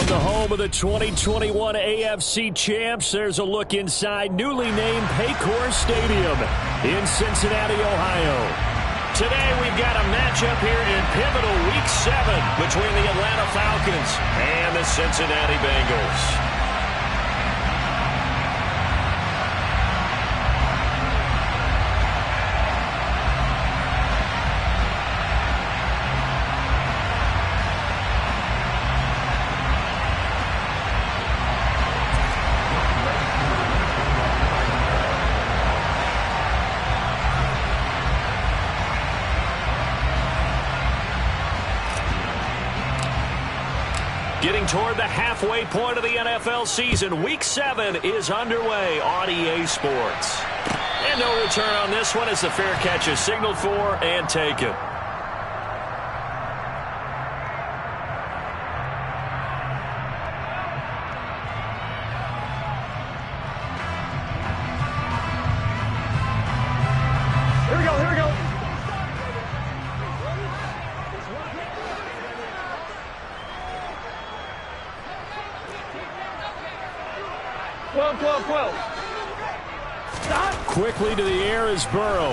the home of the 2021 AFC champs, there's a look inside newly named Paycor Stadium in Cincinnati, Ohio. Today we've got a matchup here in pivotal Week 7 between the Atlanta Falcons and the Cincinnati Bengals. Getting toward the halfway point of the NFL season, Week 7 is underway on EA Sports. And no return on this one as the fair catch is signaled for and taken. Here we go. Well. Quickly to the air is Burrow.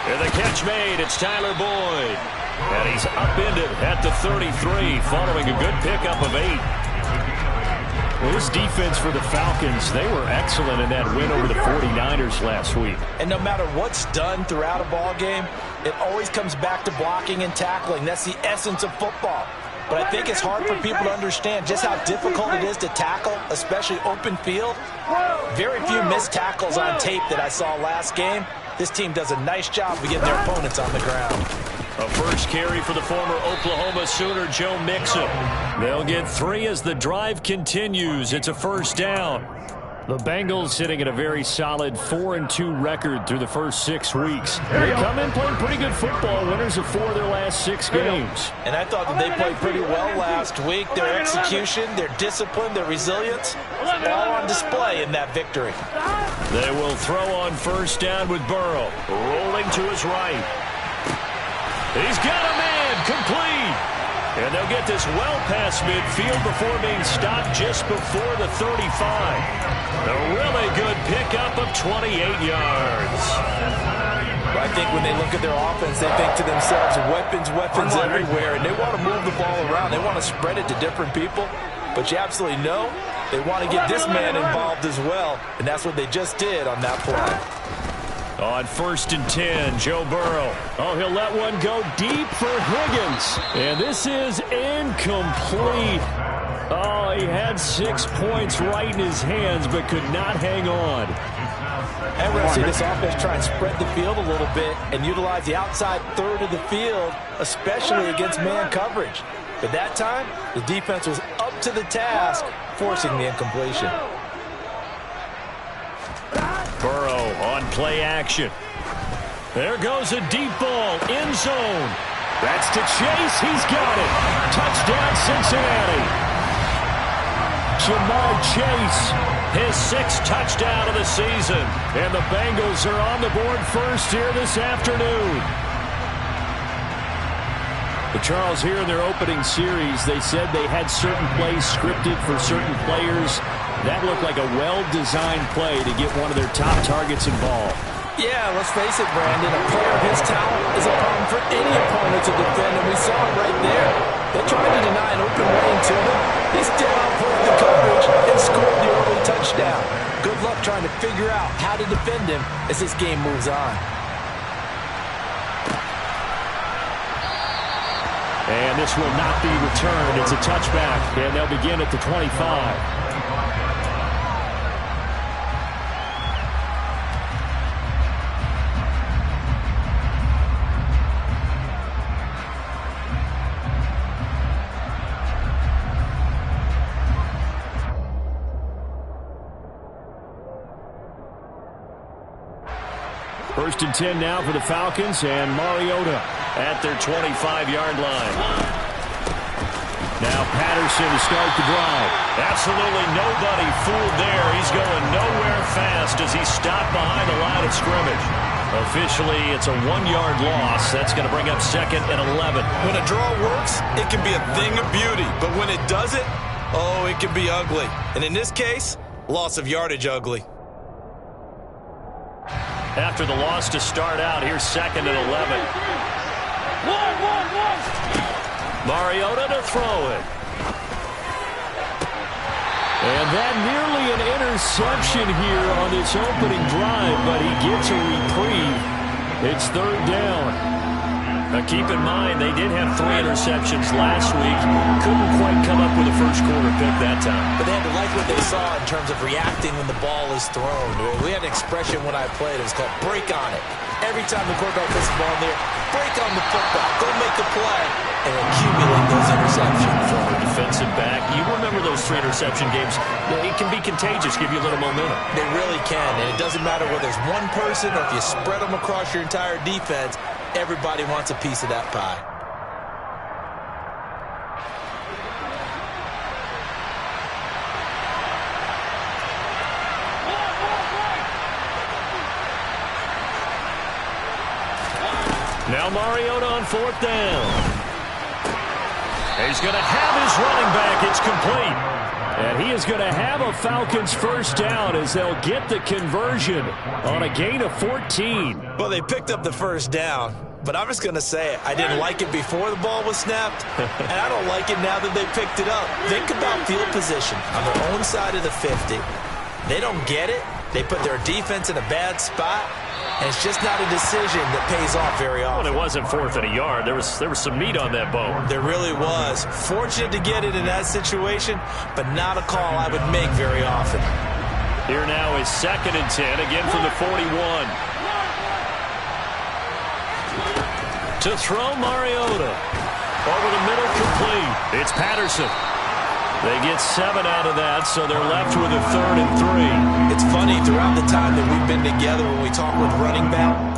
And the catch made. It's Tyler Boyd. And he's upended at the 33 following a good pickup of 8. Well, this defense for the Falcons, they were excellent in that win over the 49ers last week. And no matter what's done throughout a ball game, it always comes back to blocking and tackling. That's the essence of football. But I think it's hard for people to understand just how difficult it is to tackle, especially open field. Very few missed tackles on tape that I saw last game. This team does a nice job of getting their opponents on the ground. A first carry for the former Oklahoma Sooner, Joe Mixon. They'll get 3 as the drive continues. It's a first down. The Bengals sitting at a very solid 4-2 record through the first 6 weeks. They come in playing pretty good football, winners of 4 of their last 6 games. And I thought that they played pretty well last week. Their execution, their discipline, their resilience, all on display in that victory. They will throw on first down with Burrow. Rolling to his right. He's got a man, complete. And they'll get this well past midfield before being stopped just before the 35. A really good pickup of 28 yards. I think when they look at their offense, they think to themselves, weapons everywhere, and they want to move the ball around. They want to spread it to different people. But you absolutely know they want to get this man involved as well, and that's what they just did on that play. On 1st and 10, Joe Burrow. Oh, he'll let one go deep for Higgins. And this is incomplete. Oh, he had 6 points right in his hands, but could not hang on. And we're going to see this offense try and spread the field a little bit and utilize the outside third of the field, especially against man coverage. But that time, the defense was up to the task, forcing the incompletion. Burrow on play action. There goes a deep ball, end zone. That's to Chase. He's got it. Touchdown, Cincinnati. Jamar Chase, his 6th touchdown of the season. And the Bengals are on the board first here this afternoon. But Charles, here in their opening series, they said they had certain plays scripted for certain players. That looked like a well-designed play to get one of their top targets involved. Yeah, let's face it, Brandon. A player of his talent is a problem for any opponent to defend, and we saw it right there. They tried to deny an open lane to him. He still outplayed the coverage and scored the early touchdown. Good luck trying to figure out how to defend him as this game moves on. And this will not be returned. It's a touchback, and they'll begin at the 25. First and 10 now for the Falcons, and Mariota at their 25-yard line. Now Patterson to start the drive. Absolutely nobody fooled there. He's going nowhere fast as he's stopped behind the line of scrimmage. Officially, it's a 1-yard loss. That's going to bring up 2nd and 11. When a draw works, it can be a thing of beauty. But when it doesn't, oh, it can be ugly. And in this case, loss of yardage ugly. After the loss to start out, here's 2nd and 11. Mariota to throw it. And that nearly an interception here on this opening drive, but he gets a reprieve. It's 3rd down. Now keep in mind, they did have 3 interceptions last week. Couldn't quite come up with a first-quarter pick that time. But they had to like what they saw in terms of reacting when the ball is thrown. We had an expression when I played. It was called break on it. Every time the quarterback puts the ball in there, break on the football. Go make the play and accumulate those interceptions. From a defensive back, you remember those 3 interception games. It can be contagious, give you a little momentum. They really can, and it doesn't matter whether it's one person or if you spread them across your entire defense. Everybody wants a piece of that pie. Now Mariota on 4th down. He's going to have his running back. It's complete. And he is going to have a Falcons first down as they'll get the conversion on a gain of 14. Well, they picked up the first down, but I'm just going to say it. I didn't like it before the ball was snapped, and I don't like it now that they picked it up. Think about field position on their own side of the 50. They don't get it. They put their defense in a bad spot. And it's just not a decision that pays off very often. Well, it wasn't 4th and a yard. There was some meat on that bone. There really was. Fortunate to get it in that situation, but not a call I would make very often. Here now is 2nd and 10, again from the 41. To throw Mariota. Over the middle, complete. It's Patterson. They get 7 out of that, so they're left with a 3rd and 3. It's funny, throughout the time that we've been together when we talk with running back,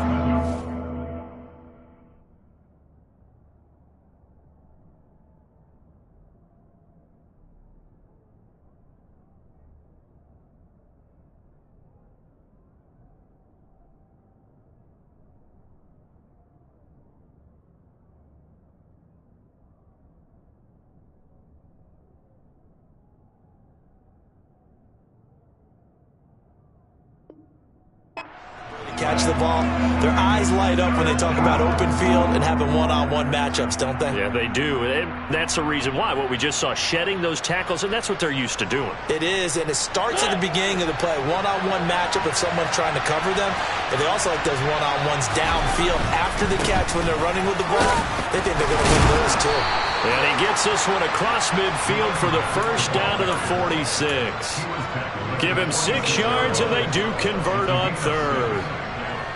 catch the ball, their eyes light up when they talk about open field and having one-on-one matchups, don't they? Yeah, they do. And that's the reason why. What we just saw, shedding those tackles, and that's what they're used to doing. It is, and it starts at the beginning of the play. One-on-one matchup if someone's trying to cover them. But they also like those one-on-ones downfield after the catch when they're running with the ball. They think they're going to win those, too. And he gets this one across midfield for the first down to the 46. Give him 6 yards, and they do convert on 3rd.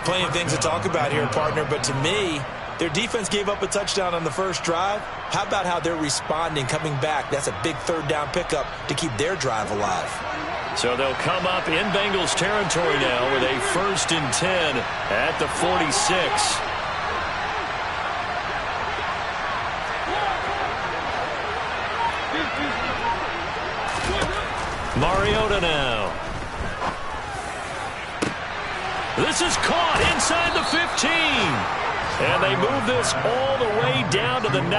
Plenty of things to talk about here, partner, but to me, their defense gave up a touchdown on the first drive. How about how they're responding, coming back? That's a big 3rd down pickup to keep their drive alive. So they'll come up in Bengals territory now with a 1st and 10 at the 46. Mariota now. This is caught inside the 15. And they move this all the way down to the 9.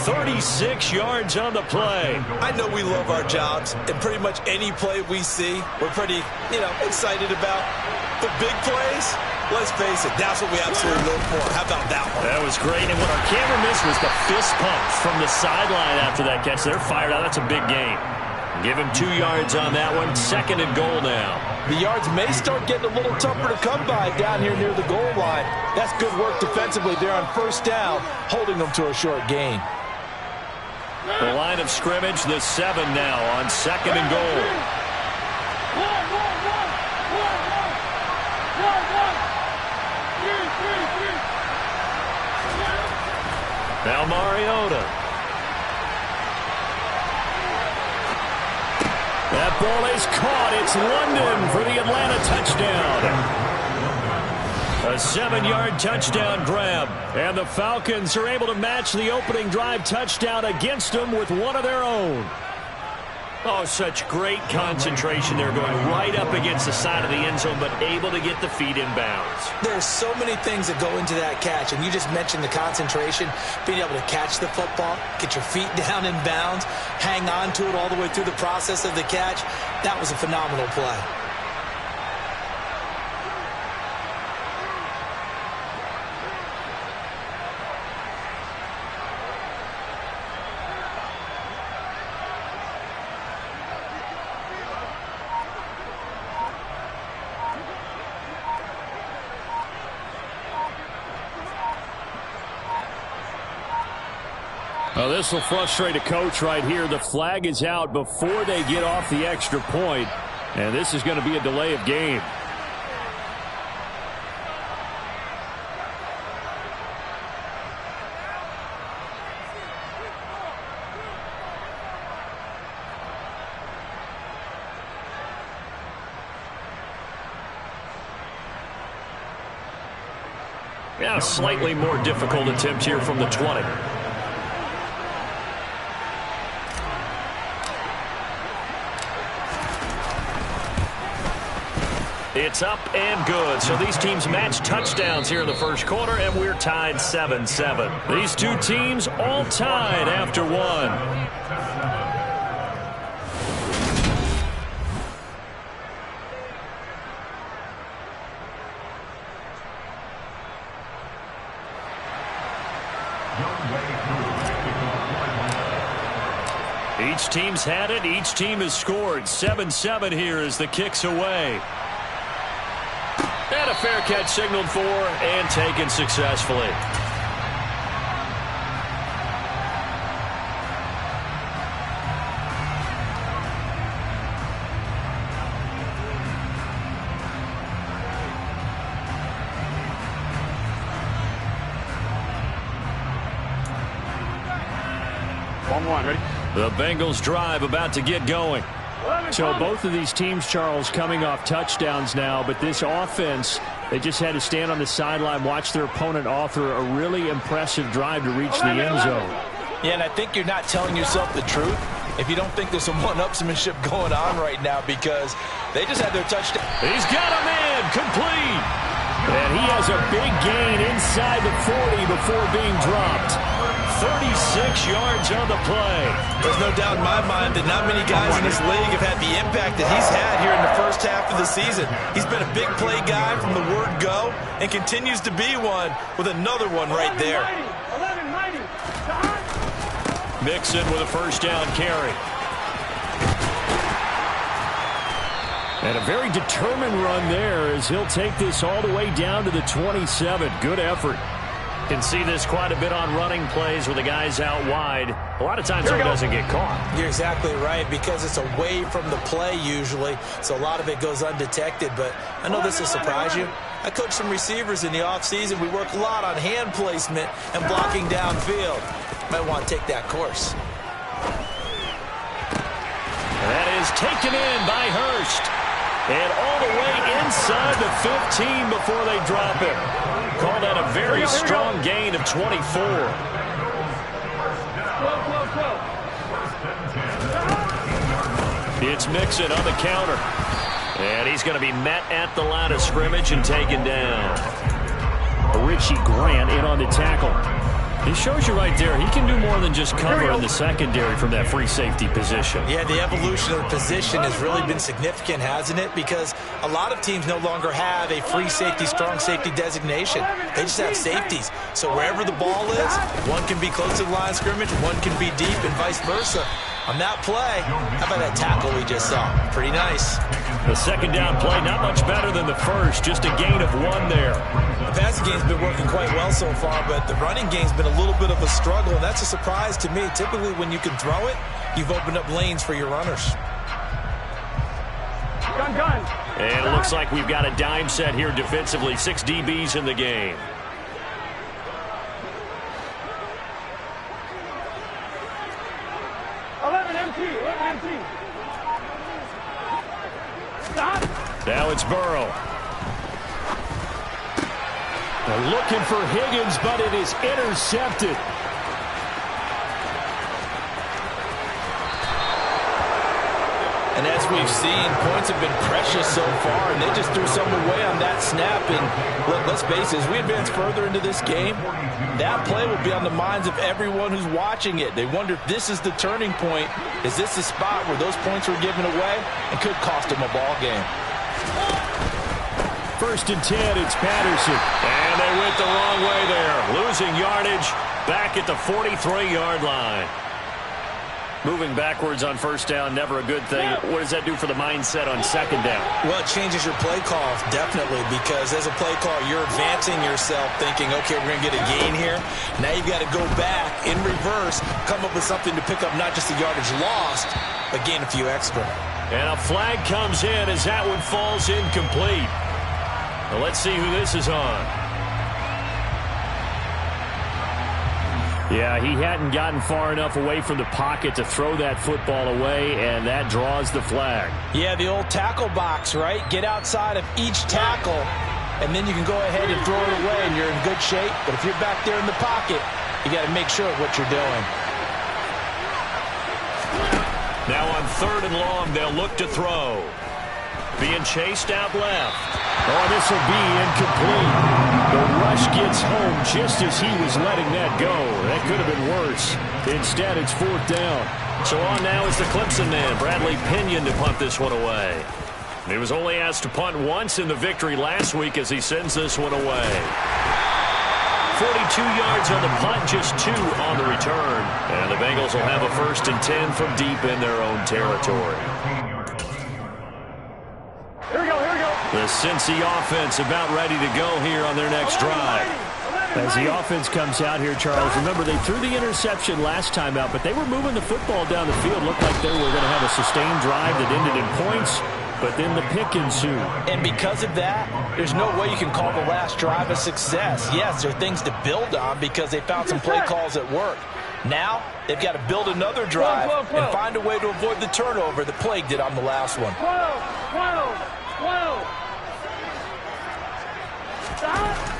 36 yards on the play. I know we love our jobs, and pretty much any play we see, we're pretty, excited about. The big plays, let's face it, that's what we absolutely look for. How about that one? That was great. And what our camera missed was the fist pump from the sideline after that catch. They're fired out. That's a big gain. Give him 2 yards on that one. 2nd and goal now. The yards may start getting a little tougher to come by down here near the goal line. That's good work defensively there on 1st down, holding them to a short gain. The line of scrimmage, the 7 now on 2nd and goal. Now Mariota. That ball is caught. It's London for the Atlanta touchdown. A 7-yard touchdown grab. And the Falcons are able to match the opening drive touchdown against them with one of their own. Oh, such great concentration there, going right up against the side of the end zone, but able to get the feet in bounds. There's so many things that go into that catch, and you just mentioned the concentration, being able to catch the football, get your feet down in bounds, hang on to it all the way through the process of the catch. That was a phenomenal play. Well, this will frustrate a coach right here. The flag is out before they get off the extra point, and this is going to be a delay of game. Yeah, a slightly more difficult attempt here from the 20. It's up and good. So these teams match touchdowns here in the first quarter, and we're tied 7-7. These two teams all tied after one. Each team's had it. Each team has scored. 7-7 here as the kick's away. And a fair catch signaled for and taken successfully. One, ready? The Bengals drive about to get going. So both of these teams, Charles, coming off touchdowns now, but this offense, they just had to stand on the sideline, watch their opponent offer a really impressive drive to reach the end zone. Yeah, and I think you're not telling yourself the truth if you don't think there's some one-upsmanship going on right now, because they just had their touchdown. He's got a man, complete. And he has a big gain inside the 40 before being dropped. 36 yards on the play. There's no doubt in my mind that not many guys in this league have had the impact that he's had here in the first half of the season. He's been a big play guy from the word go and continues to be one with another one right there. Mixon with a first down carry. And a very determined run there as he'll take this all the way down to the 27. Good effort. Can see this quite a bit on running plays with the guys out wide. A lot of times it doesn't get caught. You're exactly right, because it's away from the play usually, so a lot of it goes undetected. But I know this will surprise you. I coach some receivers in the offseason. We work a lot on hand placement and blocking downfield. Might want to take that course. That is taken in by Hurst. And all the way inside the 15 before they drop it. Call that a very strong gain of 24. It's Mixon on the counter. And he's going to be met at the line of scrimmage and taken down. Richie Grant in on the tackle. He shows you right there, he can do more than just cover in the secondary from that free safety position. Yeah, the evolution of the position has really been significant, hasn't it? Because a lot of teams no longer have a free safety, strong safety designation. They just have safeties. So wherever the ball is, one can be close to the line of scrimmage, one can be deep, and vice versa. On that play, how about that tackle we just saw? Pretty nice. The second down play, not much better than the first, just a gain of 1 there. The passing game's been working quite well so far, but the running game's been a little bit of a struggle, and that's a surprise to me. Typically, when you can throw it, you've opened up lanes for your runners. Gun. And it looks like we've got a dime set here defensively. 6 DBs in the game. Now it's Burrow. They're looking for Higgins, but it is intercepted. And as we've seen, points have been precious so far, and they just threw some away on that snap. And look, let's face it, as we advance further into this game, that play will be on the minds of everyone who's watching it. They wonder if this is the turning point. Is this the spot where those points were given away and could cost them a ball game? 1st and 10, it's Patterson. And they went the wrong way there. Losing yardage back at the 43-yard line. Moving backwards on 1st down, never a good thing. What does that do for the mindset on 2nd down? Well, it changes your play call, definitely, because as a play call, you're advancing yourself thinking, okay, we're going to get a gain here. Now you've got to go back in reverse, come up with something to pick up not just the yardage lost, but gain a few extra. And a flag comes in as that one falls incomplete. Well, let's see who this is on. Yeah, he hadn't gotten far enough away from the pocket to throw that football away, and that draws the flag. Yeah, the old tackle box, right? Get outside of each tackle, and then you can go ahead and throw it away, and you're in good shape. But if you're back there in the pocket, you got to make sure of what you're doing. Now on 3rd and long, they'll look to throw. Being chased out left. Oh, this will be incomplete. The rush gets home just as he was letting that go. That could have been worse. Instead, it's 4th down. So on now is the Clemson man, Bradley Pinion, to punt this one away. He was only asked to punt once in the victory last week as he sends this one away. 42 yards on the punt, just 2 on the return. And the Bengals will have a 1st and 10 from deep in their own territory. The Cincy offense about ready to go here on their next drive. As the offense comes out here, Charles, remember they threw the interception last time out, but they were moving the football down the field. Looked like they were going to have a sustained drive that ended in points, but then the pick ensued. And because of that, there's no way you can call the last drive a success. Yes, there are things to build on because they found some play calls at work. Now, they've got to build another drive and find a way to avoid the turnover that plagued it on the last one.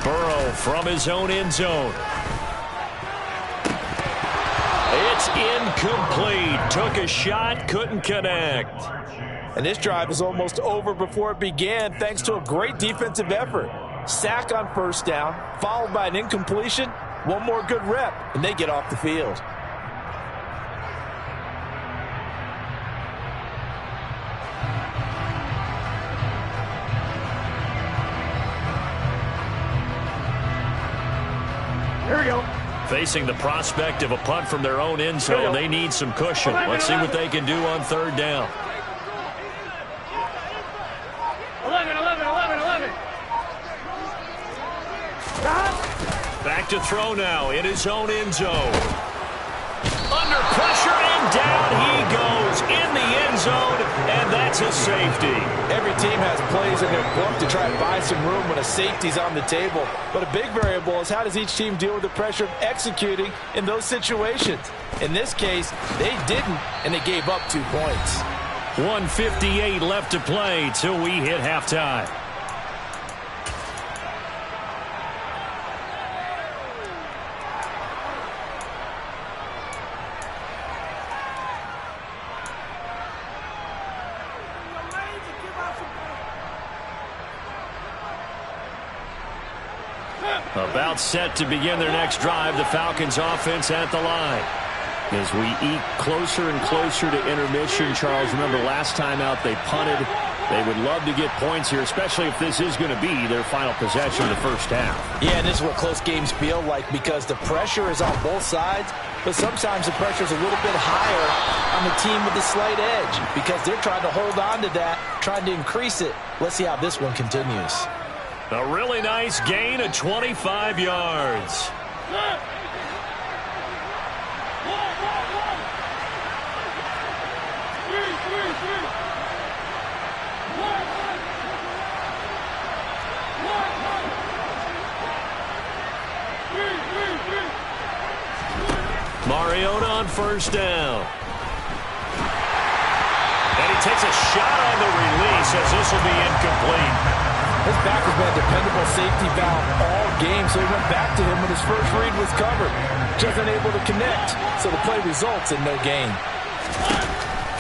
Burrow from his own end zone. It's incomplete. Took a shot, couldn't connect. And this drive is almost over before it began thanks to a great defensive effort. Sack on 1st down, followed by an incompletion. One more good rep, and they get off the field. Here we go. Facing the prospect of a punt from their own end zone, they need some cushion. Let's see what they can do on 3rd down. 11. Back to throw now in his own end zone. Under pressure, and down he goes in the end zone, and that's a safety. Every team has plays in their book to try and buy some room when a safety's on the table. But a big variable is how does each team deal with the pressure of executing in those situations. In this case, they didn't, and they gave up 2 points. 1:58 left to play till we hit halftime. About set to begin their next drive, the Falcons offense at the line. As we eke closer and closer to intermission, Charles, remember last time out they punted. They would love to get points here, especially if this is going to be their final possession of the 1st half. Yeah, and this is what close games feel like because the pressure is on both sides, but sometimes the pressure is a little bit higher on the team with the slight edge because they're trying to hold on to that, trying to increase it. Let's see how this one continues. A really nice gain of 25 yards. Mariota on 1st down. And he takes a shot on the release as this will be incomplete. His back has been a dependable safety valve all game, so he went back to him when his first read was covered. Just unable to connect, so the play results in no gain.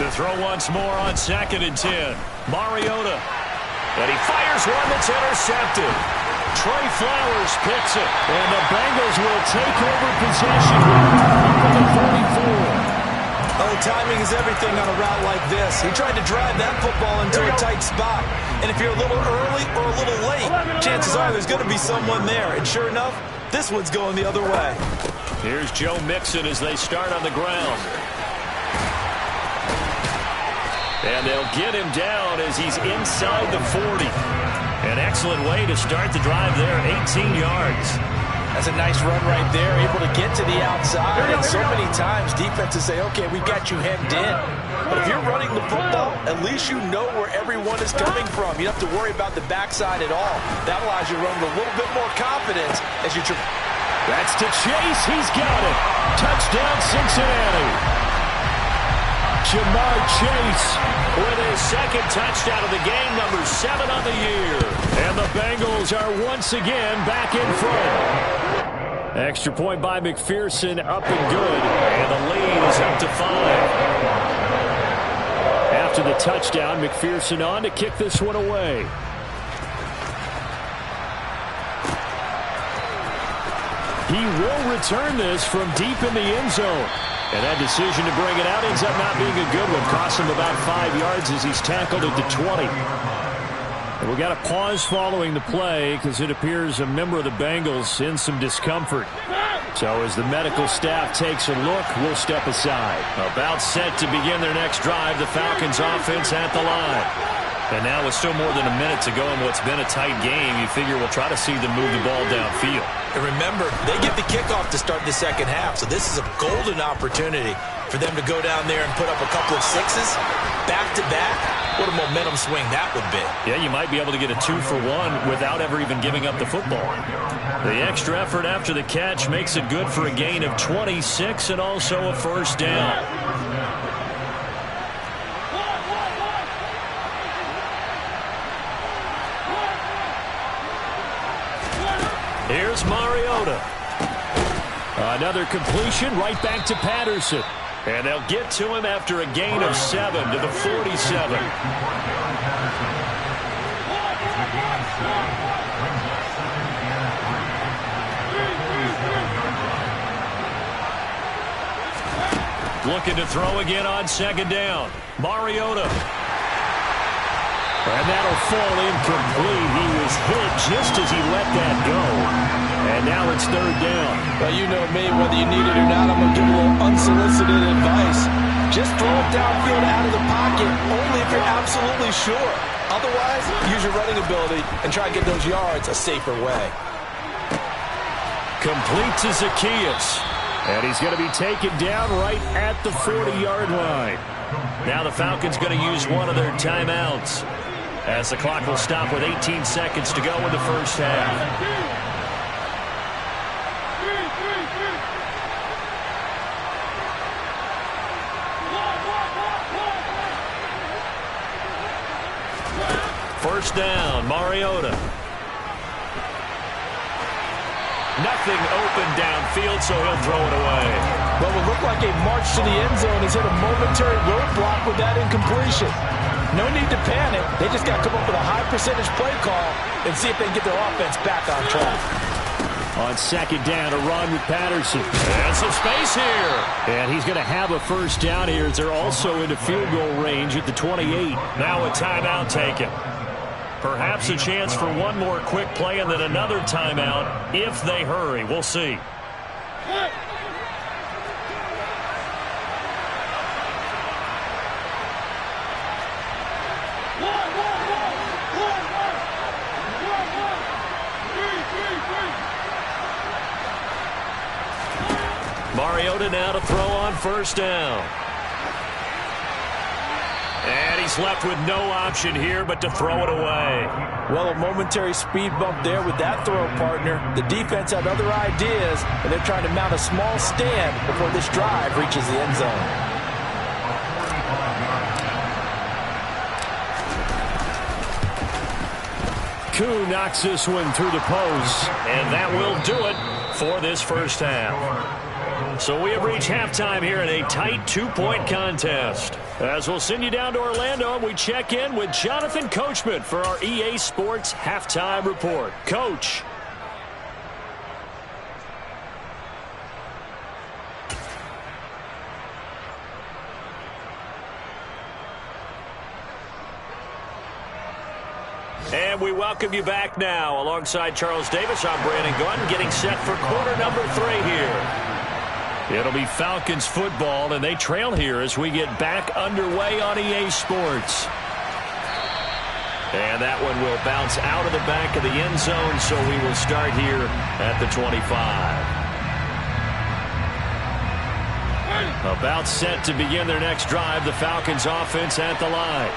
To throw once more on 2nd and 10. Mariota. And he fires one that's intercepted. Trey Flowers picks it. And the Bengals will take over possession at the 44. Oh, timing is everything on a route like this. He tried to drive that football into a tight spot. And if you're a little early or a little late, chances are there's going to be someone there. And sure enough, this one's going the other way. Here's Joe Mixon as they start on the ground. And they'll get him down as he's inside the 40. An excellent way to start the drive there, 18 yards. That's a nice run right there, able to get to the outside. And so many times defenses say, okay, we got you hemmed in. But if you're running the football, at least you know where everyone is coming from. You don't have to worry about the backside at all. That allows you to run with a little bit more confidence as you... That's to Chase. He's got it. Touchdown, Cincinnati. Jamar Chase with his 2nd touchdown of the game, number 7 on the year. And the Bengals are once again back in front. Extra point by McPherson, up and good. And the lead is up to 5. After the touchdown, McPherson on to kick this one away. He will return this from deep in the end zone. And that decision to bring it out ends up not being a good one. Cost him about 5 yards as he's tackled at the 20. And we got a pause following the play because it appears a member of the Bengals in some discomfort. So as the medical staff takes a look, we'll step aside. About set to begin their next drive, the Falcons offense at the line. And now with still more than a minute to go in what's been a tight game, you figure we'll try to see them move the ball downfield. And remember, they get the kickoff to start the second half, so this is a golden opportunity for them to go down there and put up a couple of sixes back-to-back. What a momentum swing that would be. Yeah, you might be able to get a 2-for-1 without ever even giving up the football. The extra effort after the catch makes it good for a gain of 26 and also a first down. Here's Mariota. Another completion right back to Patterson. And they'll get to him after a gain of 7 to the 47. Looking to throw again on 2nd down. Mariota. And that'll fall incomplete. He was hit just as he let that go. And now it's 3rd down. Well, you know me, whether you need it or not, I'm going to give a little unsolicited advice. Just throw it downfield out of the pocket, only if you're absolutely sure. Otherwise, use your running ability and try to get those yards a safer way. Complete to Zacchaeus. And he's going to be taken down right at the 40-yard line. Now the Falcons going to use one of their timeouts, as the clock will stop with 18 seconds to go in the first half. First down, Mariota. Nothing open downfield, so he'll throw it away. Well, it looked like a march to the end zone has hit a momentary roadblock with that incompletion. No need to panic. They just got to come up with a high percentage play call and see if they can get their offense back on track. On 2nd down, a run with Patterson. And some space here. And he's going to have a first down here as they're also into field goal range at the 28. Now a timeout taken. Perhaps a chance for one more quick play and then another timeout if they hurry. We'll see. Mariota now to throw on first down. And he's left with no option here but to throw it away. Well, a momentary speed bump there with that throw, partner. The defense had other ideas, and they're trying to mount a small stand before this drive reaches the end zone. Koo knocks this one through the post, and that will do it for this first half. So we have reached halftime here in a tight 2-point contest. As we'll send you down to Orlando, and we check in with Jonathan Coachman for our EA Sports Halftime Report. Coach. And we welcome you back now. Alongside Charles Davis, I'm Brandon Gunn, getting set for quarter number 3 here. It'll be Falcons football, and they trail here as we get back underway on EA Sports. And that one will bounce out of the back of the end zone, so we will start here at the 25. About set to begin their next drive, the Falcons offense at the line.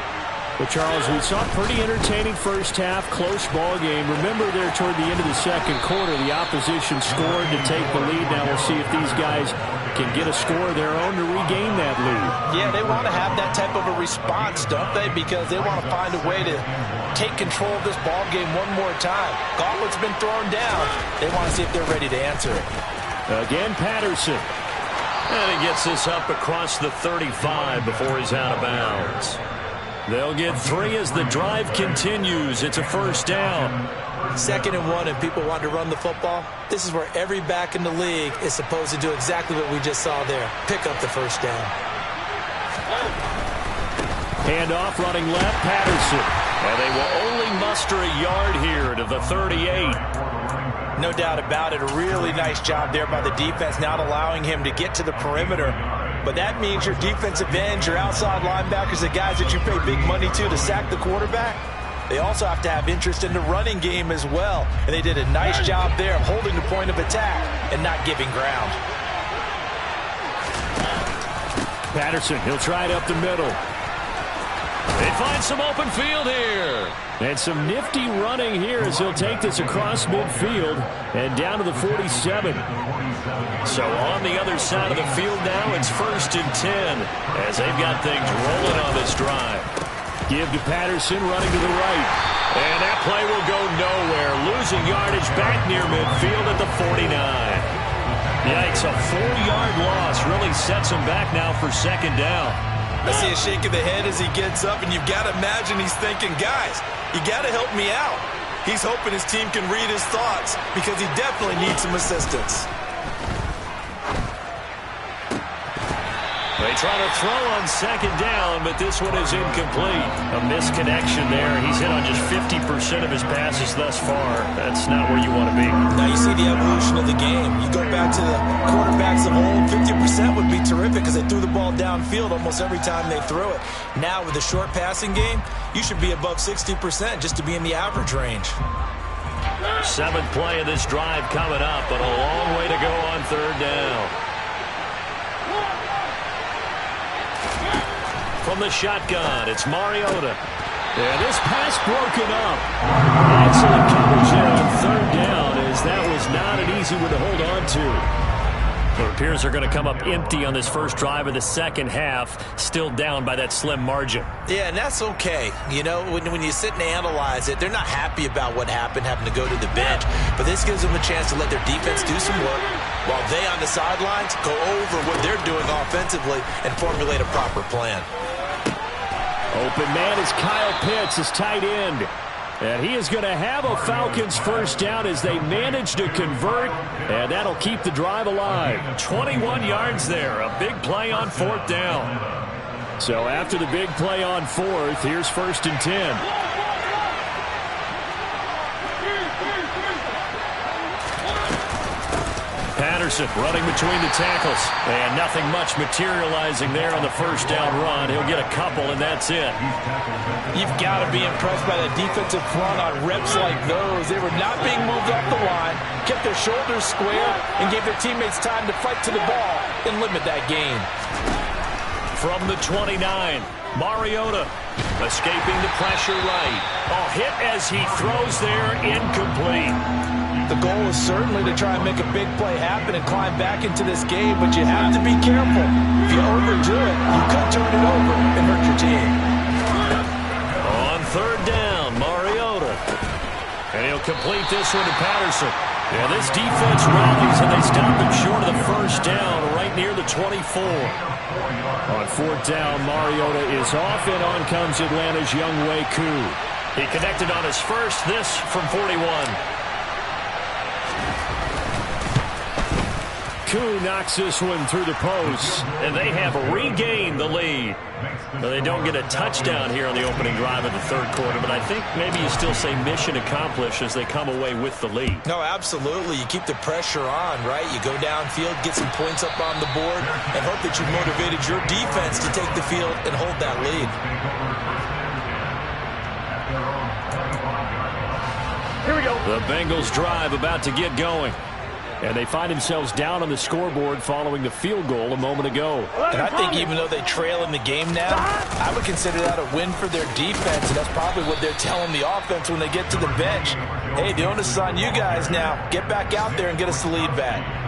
Well, Charles, we saw a pretty entertaining first half, close ball game. Remember there toward the end of the second quarter, the opposition scored to take the lead. Now we'll see if these guys can get a score of their own to regain that lead. Yeah, they want to have that type of a response, don't they? Because they want to find a way to take control of this ball game one more time. Gauntlet's been thrown down. They want to see if they're ready to answer it. Again, Patterson. And he gets this up across the 35 before he's out of bounds. They'll get 3 as the drive continues. It's a first down. 2nd and 1, and people want to run the football. This is where every back in the league is supposed to do exactly what we just saw there. Pick up the first down. Handoff running left, Patterson. And they will only muster a yard here to the 38. No doubt about it. A really nice job there by the defense, not allowing him to get to the perimeter. But that means your defensive ends, your outside linebackers, the guys that you pay big money to sack the quarterback, they also have to have interest in the running game as well. And they did a nice job there of holding the point of attack and not giving ground. Patterson, he'll try it up the middle. They find some open field here. And some nifty running here as he'll take this across midfield and down to the 47. So on the other side of the field now, it's 1st and 10 as they've got things rolling on this drive. Give to Patterson running to the right. And that play will go nowhere. Losing yardage back near midfield at the 49. Yikes, a 4-yard loss really sets him back now for 2nd down. I see a shake of the head as he gets up, and you've got to imagine he's thinking, guys, you got to help me out. He's hoping his team can read his thoughts because he definitely needs some assistance. They try to throw on 2nd down, but this one is incomplete. A misconnection there. He's hit on just 50% of his passes thus far. That's not where you want to be. Now you see the evolution of the game. You go back to the quarterbacks of old, 50% would be terrific because they threw the ball downfield almost every time they threw it. Now with the short passing game, you should be above 60% just to be in the average range. 7th play of this drive coming up, but a long way to go on 3rd down. From the shotgun, it's Mariota. Yeah, this pass broken up. Excellent coverage there on 3rd down, as that was not an easy one to hold on to. It appears they're going to come up empty on this first drive of the 2nd half, still down by that slim margin. Yeah, and that's okay. You know, when you sit and analyze it, they're not happy about what happened, having to go to the bench. But this gives them a chance to let their defense do some work while they on the sidelines go over what they're doing offensively and formulate a proper plan. Open man is Kyle Pitts, his tight end. And he is going to have a Falcons first down as they manage to convert, and that'll keep the drive alive. 21 yards there, a big play on 4th down. So after the big play on 4th, here's 1st and 10. Patterson running between the tackles. And nothing much materializing there on the first down run. He'll get a couple, and that's it. You've got to be impressed by the defensive front on reps like those. They were not being moved off the line, kept their shoulders square, and gave their teammates time to fight to the ball and limit that gain. From the 29, Mariota escaping the pressure right. A hit as he throws there, incomplete. The goal is certainly to try and make a big play happen and climb back into this game, but you have to be careful. If you overdo it, you could turn it over and hurt your team. On 3rd down, Mariota. And he'll complete this one to Patterson. Yeah, this defense rallies, and they stop them short of the first down, right near the 24. On fourth down, Mariota is off, and on comes Atlanta's Younghoe Koo. He connected on his first, this from 41. Koo knocks this one through the post. And they have regained the lead. Well, they don't get a touchdown here on the opening drive of the third quarter, but I think maybe you still say mission accomplished as they come away with the lead. No, absolutely. You keep the pressure on, right? You go downfield, get some points up on the board, and hope that you've motivated your defense to take the field and hold that lead. Here we go. The Bengals drive about to get going. And they find themselves down on the scoreboard following the field goal a moment ago. And I think even though they trail in the game now, I would consider that a win for their defense, and that's probably what they're telling the offense when they get to the bench. Hey, the onus is on you guys now. Get back out there and get us the lead back.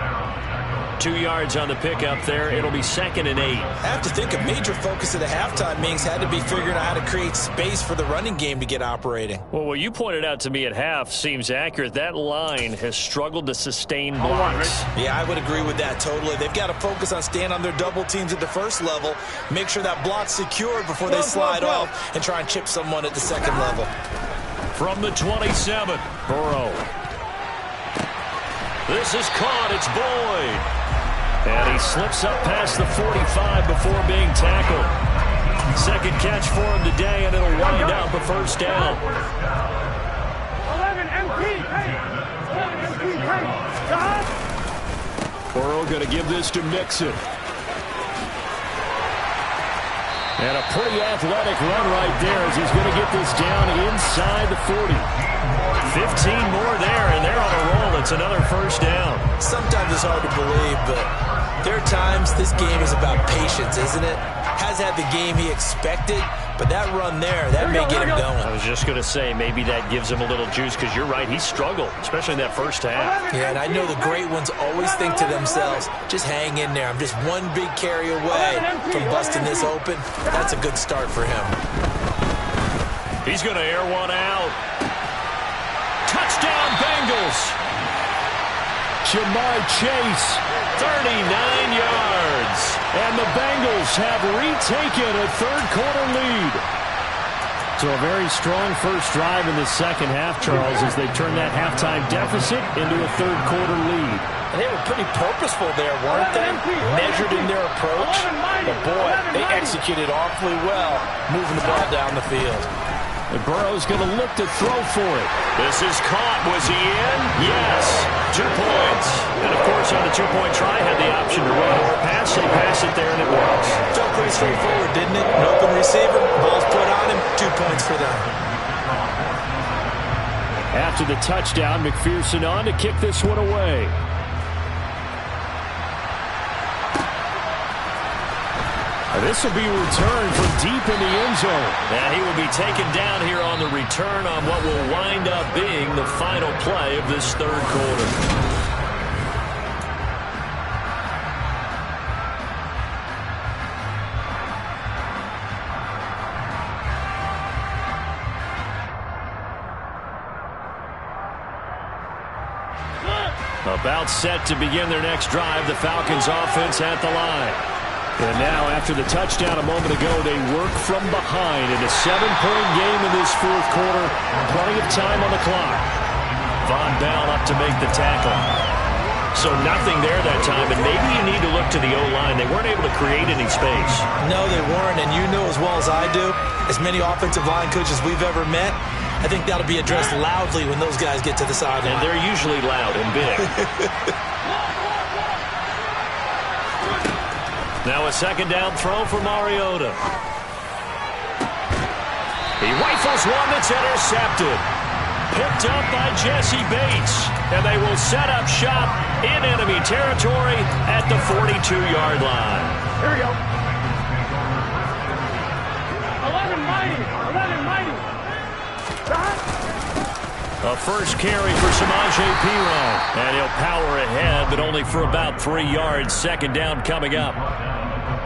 2 yards on the pickup there. It'll be 2nd and 8. I have to think a major focus at the halftime meetings had to be figuring out how to create space for the running game to get operating. Well, what you pointed out to me at half seems accurate. That line has struggled to sustain blocks. Yeah, I would agree with that totally. They've got to focus on staying on their double teams at the first level, make sure that block's secured before they slide off and try and chip someone at the second level. From the 27, Burrow. This is caught. It's Boyd. And he slips up past the 45 before being tackled. Second catch for him today, and it'll wind up a first down. 11 MP. Burrow going to give this to Mixon. And a pretty athletic run right there as he's going to get this down inside the 40. 15 more there, and they're on a roll. It's another first down. Sometimes it's hard to believe, but there are times this game is about patience, isn't it? Has had the game he expected, but that run there, that may get him going. I was just going to say, maybe that gives him a little juice, because you're right, he struggled, especially in that first half. Yeah, and I know the great ones always think to themselves, just hang in there. I'm just one big carry away from busting this open. That's a good start for him. He's going to air one out. Touchdown, Bengals. Jamar Chase. 39 yards. And the Bengals have retaken a third-quarter lead. So a very strong first drive in the second half, Charles, as they turn that halftime deficit into a third-quarter lead. And they were pretty purposeful there, weren't they? Measured in their approach. But, boy, they executed awfully well, moving the ball down the field. And Burrow's going to look to throw for it. This is caught. Was he in? Yes. 2 points. And, of course, on the two-point try, had the option to run or pass. They pass it there, and it works. Felt pretty straightforward, didn't it? An open receiver, ball's put on him, 2 points for them. After the touchdown, McPherson on to kick this one away. This will be returned from deep in the end zone. And he will be taken down here on the return on what will wind up being the final play of this third quarter. About set to begin their next drive, the Falcons offense at the line. And now, after the touchdown a moment ago, they work from behind in a 7-point game in this fourth quarter. Plenty of time on the clock. Von Bell up to make the tackle. So nothing there that time, and maybe you need to look to the O-line. They weren't able to create any space. No, they weren't, and you know as well as I do, as many offensive line coaches we've ever met, I think that'll be addressed loudly when those guys get to the sideline. And they're usually loud and big. Now a second down throw for Mariota. He rifles one that's intercepted. Picked up by Jesse Bates. And they will set up shop in enemy territory at the 42-yard line. Here we go. 11 mighty. A first carry for Samaje Perine. And he'll power ahead, but only for about 3 yards. Second down coming up.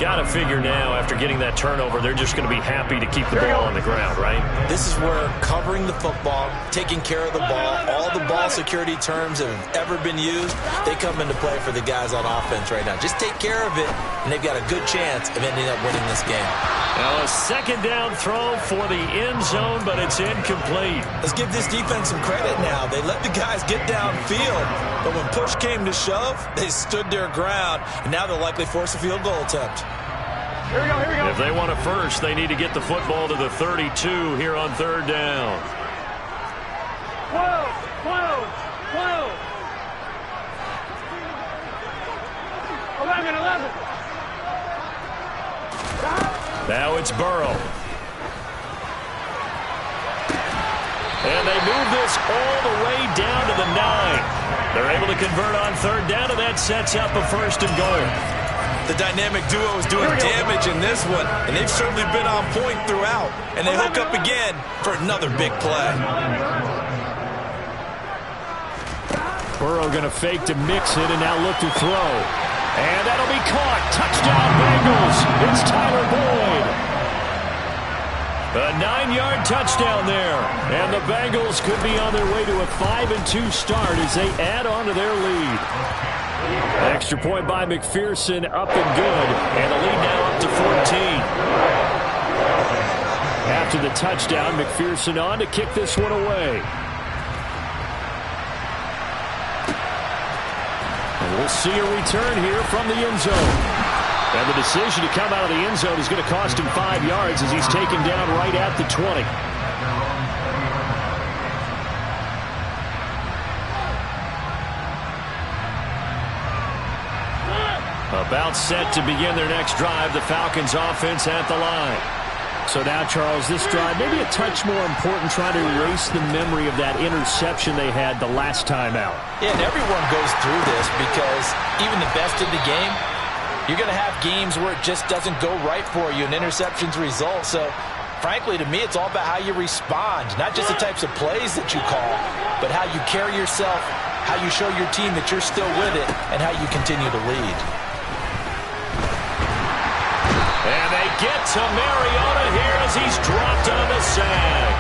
Got to figure now, after getting that turnover, they're just going to be happy to keep the ball on the ground, right? This is where covering the football, taking care of the ball, all the ball security terms that have ever been used, they come into play for the guys on offense right now. Just take care of it, and they've got a good chance of ending up winning this game. Now a second down throw for the end zone, but it's incomplete. Let's give this defense some credit now. They let the guys get downfield, but when push came to shove, they stood their ground, and now they'll likely force a field goal attempt. Here we go, here we go. If they want a first, they need to get the football to the 32 here on third down. 12, 12, 12. 11, 11. Now it's Burrow. And they move this all the way down to the 9. They're able to convert on third down, and that sets up a first and goal. The dynamic duo is doing damage in this one, and they've certainly been on point throughout. And they hook up again for another big play. Burrow going to fake to mix it and now look to throw. And that'll be caught. Touchdown, Bengals. It's Tyler Boyd. A 9-yard touchdown there. And the Bengals could be on their way to a 5-2 start as they add on to their lead. Extra point by McPherson, up and good. And the lead now up to 14. After the touchdown, McPherson on to kick this one away. And we'll see a return here from the end zone. And the decision to come out of the end zone is going to cost him 5 yards as he's taken down right at the 20. About set to begin their next drive, the Falcons offense at the line. So now, Charles, this drive maybe a touch more important, trying to erase the memory of that interception they had the last time out. Yeah, and everyone goes through this because even the best of the game, you're going to have games where it just doesn't go right for you and interceptions result. So, frankly, to me, it's all about how you respond, not just the types of plays that you call, but how you carry yourself, how you show your team that you're still with it, and how you continue to lead. And they get to Mariota here as he's dropped on the sack.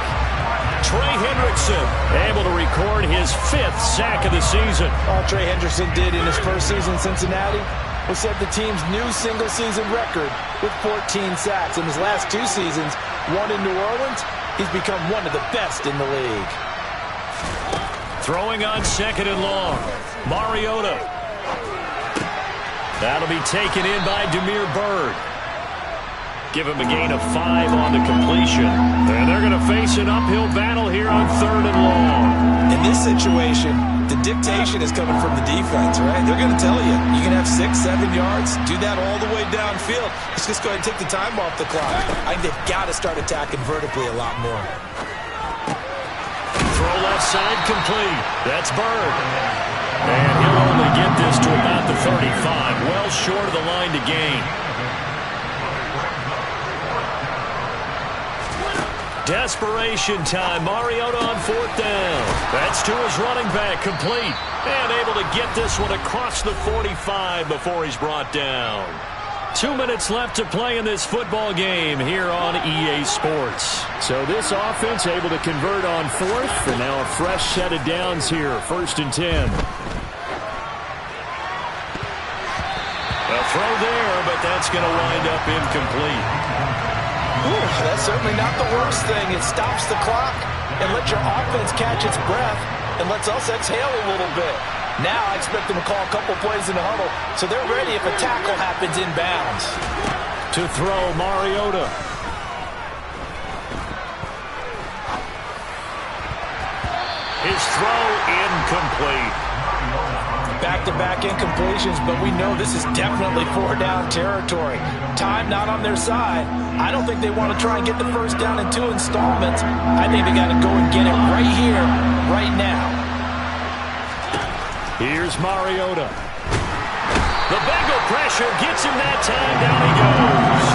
Trey Hendrickson able to record his 5th sack of the season. All Trey Hendrickson did in his first season in Cincinnati was set the team's new single-season record with 14 sacks. In his last 2 seasons, one in New Orleans, he's become one of the best in the league. Throwing on second and long. Mariota. That'll be taken in by Damiere Byrd. Give him a gain of 5 on the completion. And they're going to face an uphill battle here on third and long. In this situation, the dictation is coming from the defense, right? They're going to tell you, you can have 6, 7 yards, do that all the way downfield. Let's just go ahead and take the time off the clock. I think they've got to start attacking vertically a lot more. Throw left side complete. That's Byrd. And he'll only get this to about the 35. Well short of the line to gain. Desperation time. Mariota on 4th down. That's to his running back. Complete. And able to get this one across the 45 before he's brought down. 2 minutes left to play in this football game here on EA Sports. So this offense able to convert on 4th. And now a fresh set of downs here. 1st and 10. A throw there, but that's going to wind up incomplete. Ooh, that's certainly not the worst thing. It stops the clock and lets your offense catch its breath and lets us exhale a little bit. Now I expect them to call a couple plays in the huddle so they're ready if a tackle happens inbounds. To throw, Mariota. His throw incomplete. Back-to-back incompletions, but we know this is definitely 4-down territory. Time not on their side. I don't think they want to try and get the first down in 2 installments. I think they got to go and get it right here, right now. Here's Mariota. The Bengal pressure gets him that time. Down he goes.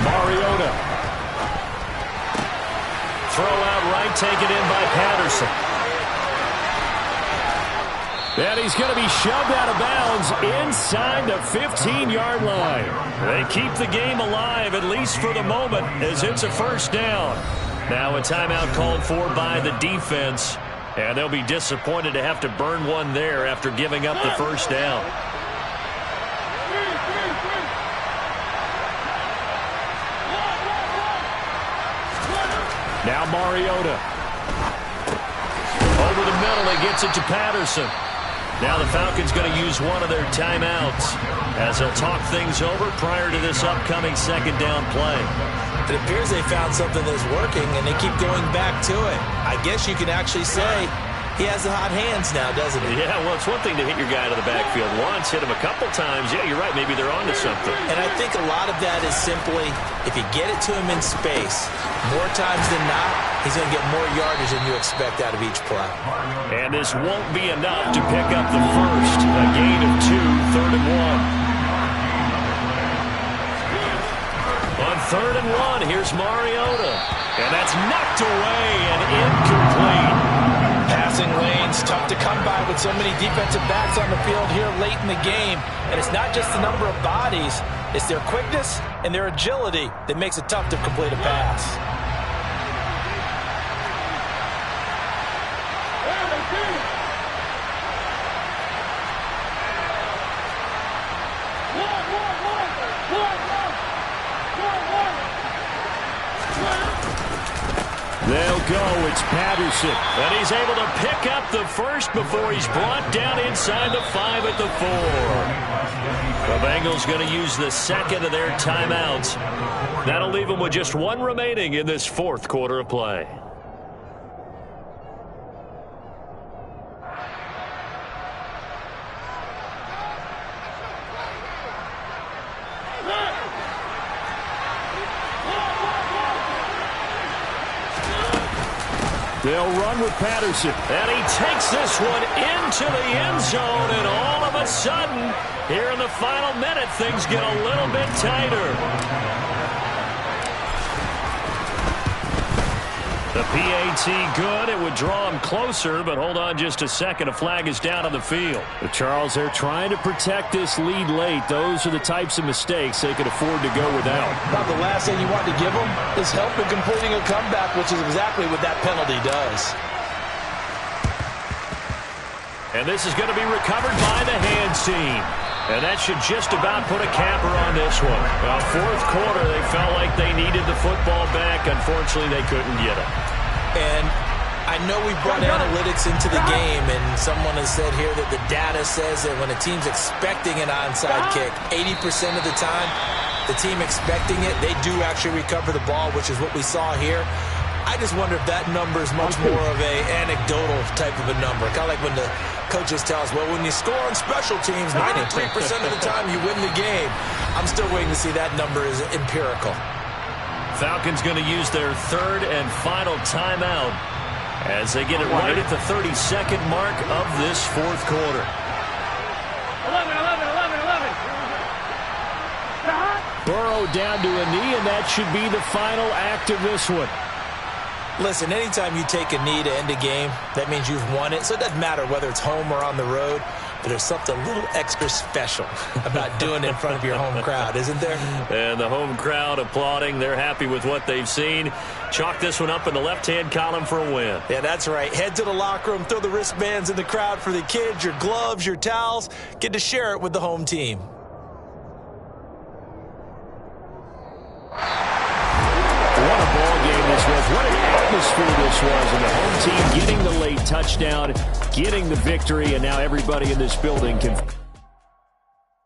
Mariota. Throw out right, taken in by Patterson. And he's going to be shoved out of bounds inside the 15-yard line. They keep the game alive, at least for the moment, as it's a first down. Now a timeout called for by the defense, and they'll be disappointed to have to burn one there after giving up the first down. Now Mariota. Over the middle, he gets it to Patterson. Now the Falcons going to use one of their timeouts as they'll talk things over prior to this upcoming second down play. It appears they found something that's working, and they keep going back to it. I guess you can actually say he has the hot hands now, doesn't he? Yeah, well, it's one thing to hit your guy out of the backfield once, hit him a couple times. Yeah, you're right. Maybe they're onto something. And I think a lot of that is simply if you get it to him in space, more times than not, he's going to get more yardage than you expect out of each play. And this won't be enough to pick up the first. A gain of 2, 3rd and 1. On 3rd and 1, here's Mariota. And that's knocked away and incomplete. Passing lanes, tough to come by with so many defensive backs on the field here late in the game. And it's not just the number of bodies, it's their quickness and their agility that makes it tough to complete a pass. They'll go. It's Patterson. And he's able to pick up the first before he's brought down inside the 5 at the 4. The Bengals going to use the second of their timeouts. That'll leave them with just one remaining in this fourth quarter of play. They'll run with Patterson. And he takes this one into the end zone, and all of a sudden, here in the final minute, things get a little bit tighter. The PAT good. It would draw him closer, but hold on just a second. A flag is down on the field. But Charles, they're trying to protect this lead late. Those are the types of mistakes they can afford to go without. About the last thing you want to give them is help in completing a comeback, which is exactly what that penalty does. And this is going to be recovered by the hands team. And that should just about put a capper on this one. Well, fourth quarter, they felt like they needed the football back. Unfortunately, they couldn't get it. And I know we brought analytics into the game, and someone has said here that the data says that when a team's expecting an onside kick, 80% of the time, the team expecting it, they do actually recover the ball, which is what we saw here. I just wonder if that number is much more of a anecdotal type of a number. Kind of like when the coaches tell us, well, when you score on special teams, 93% of the time you win the game. I'm still waiting to see that number is empirical. Falcons going to use their third and final timeout as they get it right at the 32nd mark of this fourth quarter. 11. Burrow down to a knee, and that should be the final act of this one. Listen, anytime you take a knee to end a game, that means you've won it. So it doesn't matter whether it's home or on the road, but there's something a little extra special about doing it in front of your home crowd, isn't there? And the home crowd applauding. They're happy with what they've seen. Chalk this one up in the left-hand column for a win. Yeah, that's right. Head to the locker room, throw the wristbands in the crowd for the kids, your gloves, your towels. Get to share it with the home team. What a ball game this was. What an atmosphere this was. And the home team getting the late touchdown, getting the victory, and now everybody in this building can